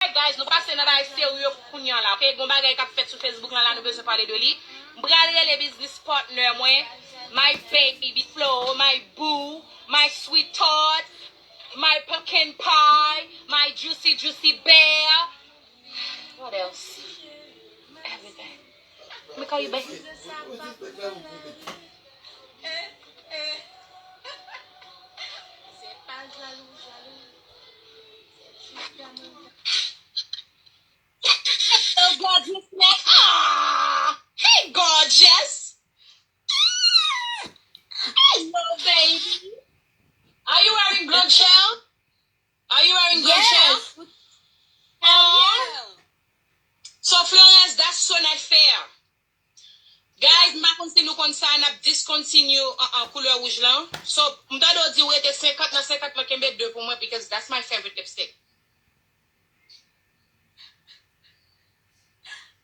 Hey guys, nous passons dans la sérieux pour nous là, ok? Gon bagay k'ap fait sur Facebook là, nous besoin parler de lui. M'brale les business partner moi, my baby Flo, my boo, my sweetheart, my pumpkin pie, my juicy bear. What else? Everything. Let me call you baby. Hello, gorgeous. Ah, hey, gorgeous. Hello, baby. Are you wearing blood shell? Are you wearing blood shell? Oh. So, Florance, that's so not fair. Guys, ma konsi nou kon sa nap discontinue couleur rouge là. So, m'ta do di ou ete 50 na 50 ma kembe 2 pour moi because that's my favorite lipstick.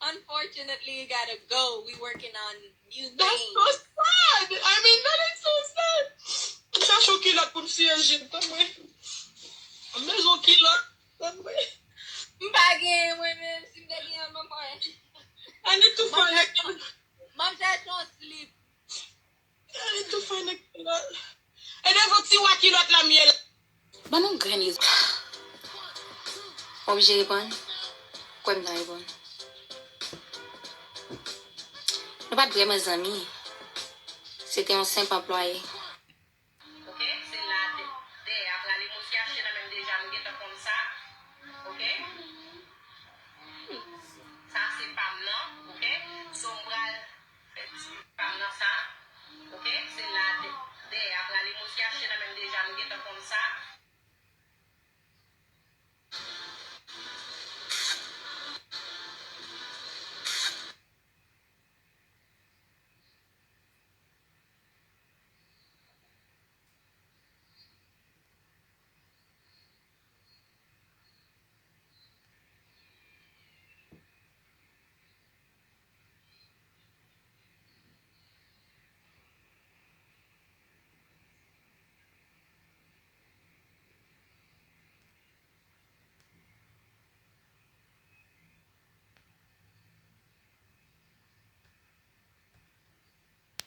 Unfortunately, you gotta go. We working on new things. That's so sad. I mean, that is so sad. M'ta chou kilot pou m'siège tamwe. Maison kilot tamwe. M'bagay women, simdagi on my point. I need to find a Mom said don't sleep. I need to find a kilot. E devon ti wa kilot la miel. Banon grannies. Obje bon. Quoi m'ta bon. Nous pas vraiment amis. C'était un simple employé.